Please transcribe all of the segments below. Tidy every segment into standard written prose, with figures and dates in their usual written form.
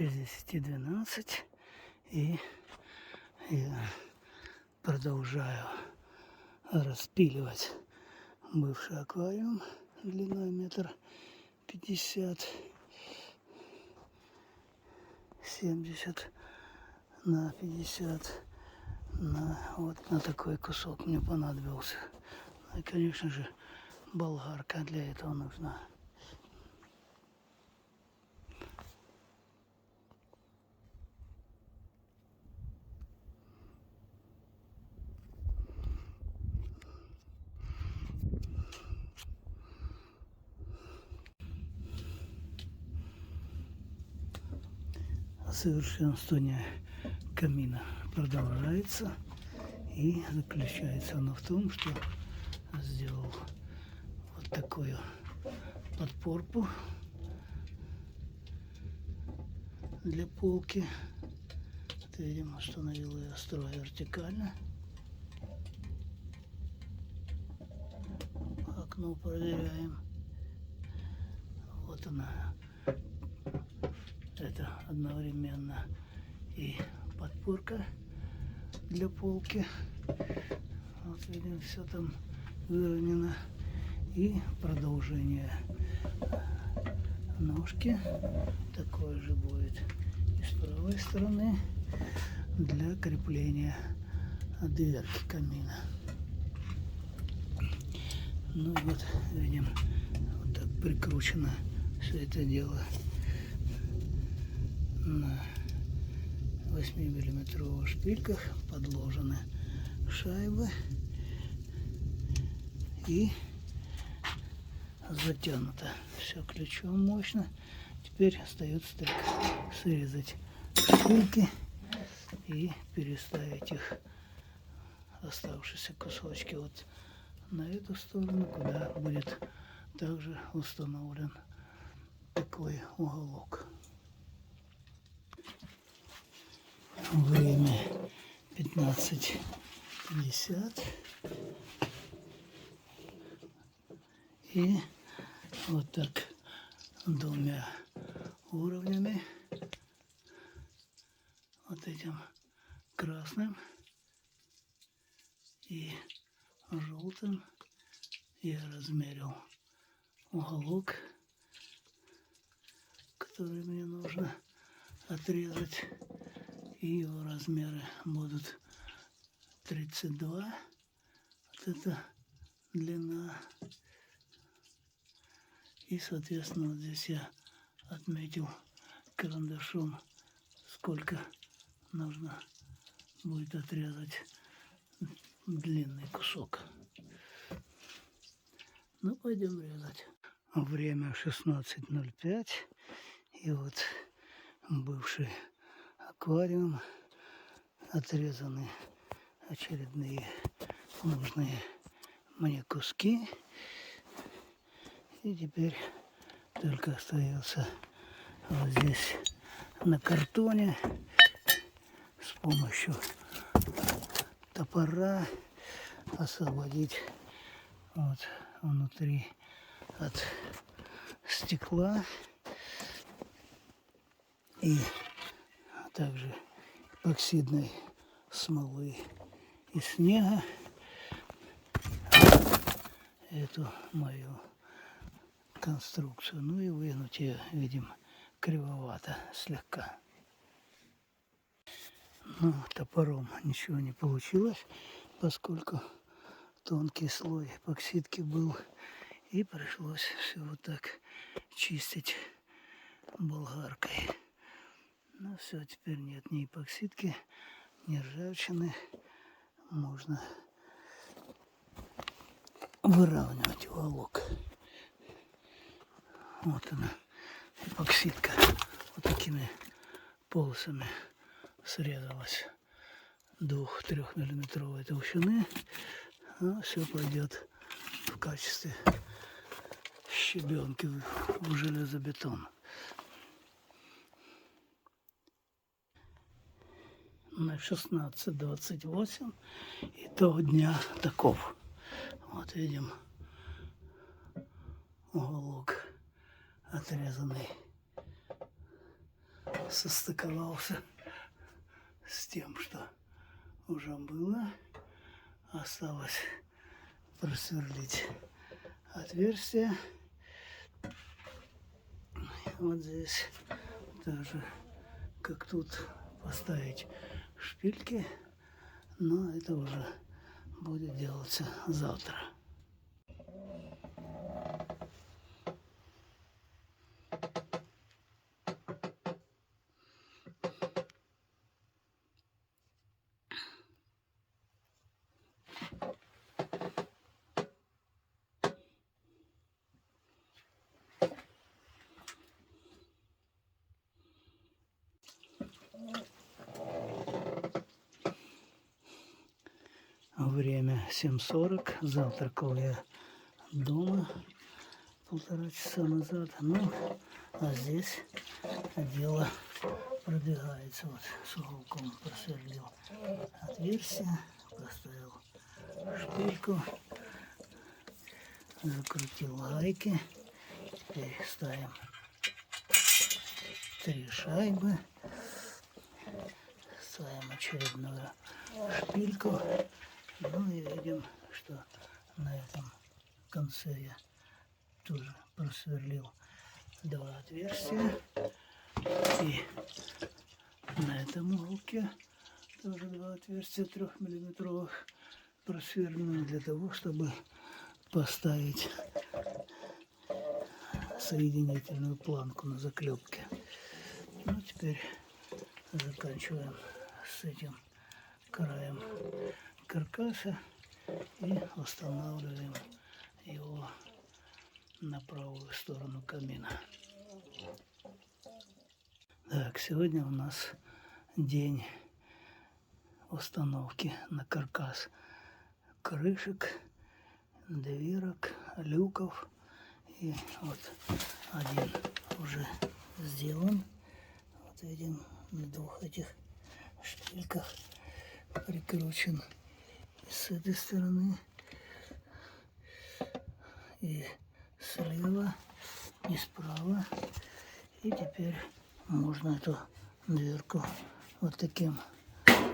без 10-12. И я продолжаю распиливать бывший аквариум длиной 1,50 м, 70 на 50 вот на такой кусок мне понадобился. И, конечно же, болгарка для этого нужна. Совершенствование камина продолжается, и заключается оно в том, что сделал вот такую подпорку для полки. Это, видимо, установил ее строго вертикально. Окно проверяем. Вот она. Это одновременно и подпорка для полки. Вот видим, все там выровнено. И продолжение ножки такое же будет и с правой стороны для крепления дверки камина. Ну вот, видим, вот так прикручено все это дело на 8-миллиметровых шпильках, подложены шайбы и затянуто все ключом мощно. Теперь остается только срезать шпильки и переставить их, оставшиеся кусочки, вот на эту сторону, куда будет также установлен такой уголок. Время 15:50. И вот так двумя уровнями, вот этим красным и желтым, я размерил уголок, который мне нужно отрезать. И его размеры будут 32. Вот это длина. И, соответственно, вот здесь я отметил карандашом, сколько нужно будет отрезать длинный кусок. Ну, пойдем резать. Время 16:05. И вот бывший аквариум, отрезаны очередные нужные мне куски. И теперь только остается вот здесь на картоне с помощью топора освободить вот внутри от стекла и также эпоксидной смолы и снега эту мою конструкцию. Ну и выгнуть ее, видим, кривовато слегка. Но топором ничего не получилось, поскольку тонкий слой эпоксидки был, и пришлось все вот так чистить болгаркой. Ну все, теперь нет ни эпоксидки, ни ржавчины. Можно выравнивать уголок. Вот она, эпоксидка, вот такими полосами срезалась 2-3-миллиметровой толщины. А все пойдет в качестве щебенки в железобетон. На 16:28 итог дня таков. Вот видим уголок, отрезанный состыковался с тем, что уже было. Осталось просверлить отверстие. Вот здесь тоже, как тут, поставить шпильки, но это уже будет делаться завтра. Время 7:40. Завтракал я дома 1,5 часа назад. Ну, а здесь дело продвигается. Вот с уголком просверлил отверстие, поставил шпильку, закрутил гайки. Теперь ставим 3 шайбы. Ставим очередную шпильку. Ну и видим, что на этом конце я тоже просверлил 2 отверстия. И на этом уголке тоже 2 отверстия 3-миллиметровых просверлены для того, чтобы поставить соединительную планку на заклепке. Ну, теперь заканчиваем с этим краем каркаса и устанавливаем его на правую сторону камина. Так, сегодня у нас день установки на каркас крышек, дверок, люков. И вот один уже сделан. Вот видим, на 2 этих шпильках прикручен и с этой стороны, и слева, и справа. И теперь можно эту дверку вот таким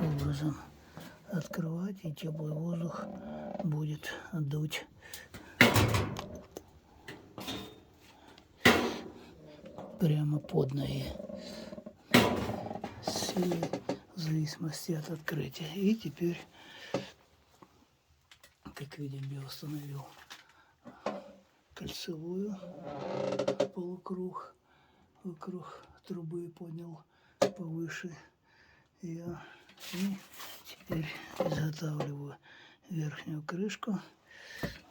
образом открывать, и теплый воздух будет дуть прямо под ноги, силой в зависимости от открытия. И теперь, как видим, я установил кольцевую полукруг вокруг трубы, поднял повыше ее. И теперь изготавливаю верхнюю крышку.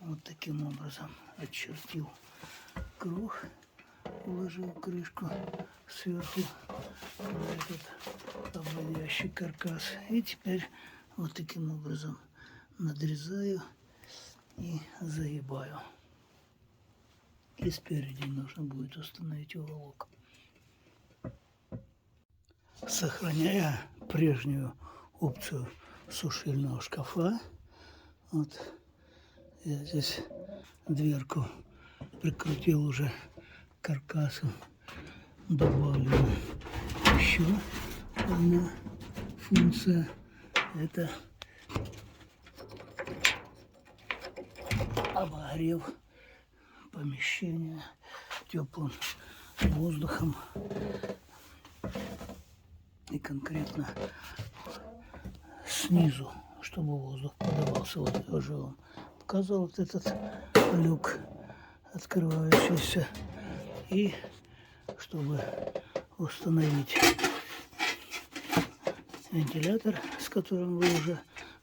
Вот таким образом очертил круг, уложил крышку сверху на этот обводящий каркас. И теперь вот таким образом надрезаю и загибаю. И спереди нужно будет установить уголок. Сохраняя прежнюю опцию сушильного шкафа, вот я здесь дверку прикрутил уже к каркасу, добавлю еще одна функция. Это обогрев помещения теплым воздухом, и конкретно снизу, чтобы воздух подавался. Вот я уже вам показал вот этот люк, открывающийся, и чтобы установить вентилятор, с которым вы уже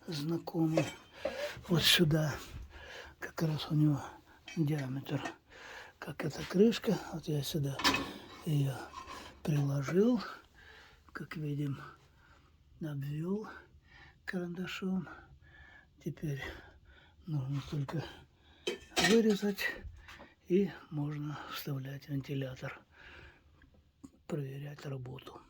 знакомы, вот сюда как раз у него диаметр, как эта крышка. Вот я сюда ее приложил, как видим, обвел карандашом. Теперь нужно только вырезать, и можно вставлять вентилятор, проверять работу.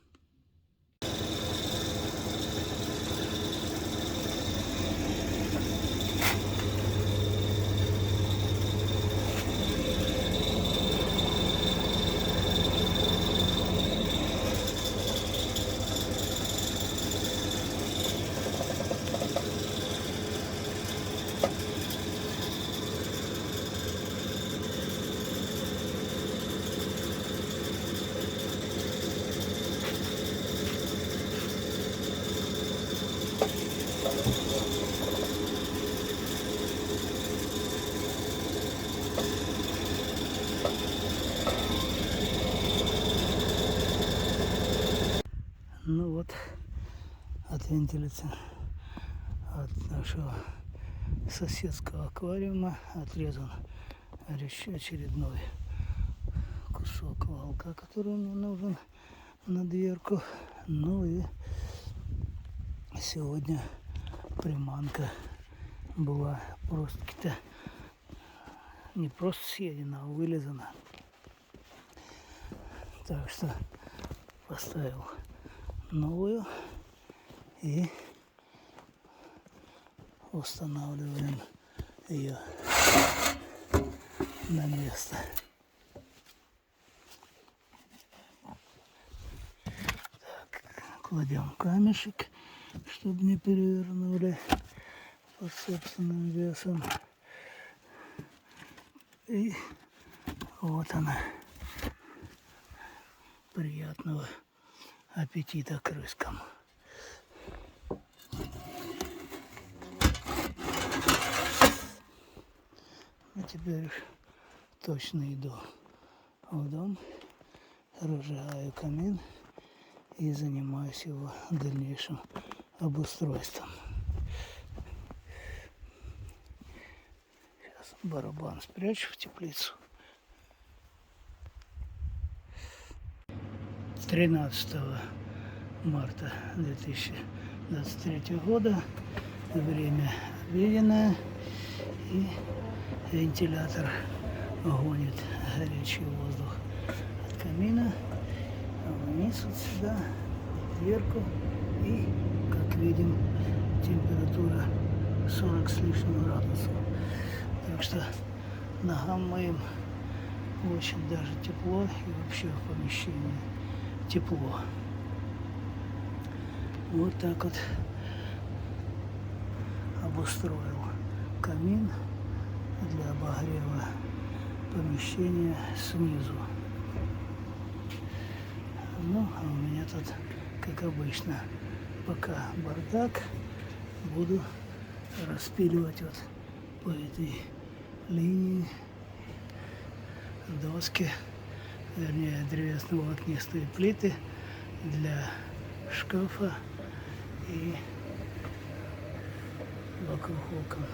Ну вот, от вентиляции, от нашего соседского аквариума отрезан очередной кусок волка, который мне нужен на дверку. Ну и сегодня приманка была просто не просто съедена, а вылизана. Так что поставил новую и устанавливаем ее на место. Так, кладем камешек, чтобы не перевернули под собственным весом. И вот она. Приятного аппетита крыскам. А теперь точно иду в дом, разжигаю камин и занимаюсь его дальнейшим обустройством. Сейчас барабан спрячу в теплицу. 13 марта 2023 года. Время обеденное. И вентилятор гонит горячий воздух от камина вниз вот сюда, в дверку. И, как видим, температура 40 с лишним градусов. Так что ногам моим очень даже тепло, и вообще в помещении тепло. Вот так вот обустроил камин для обогрева помещения снизу. Ну, а у меня тут, как обычно, пока бардак, буду распиливать вот по этой линии доски, вернее, древесно-волокнистые плиты для шкафа и вокруг окон.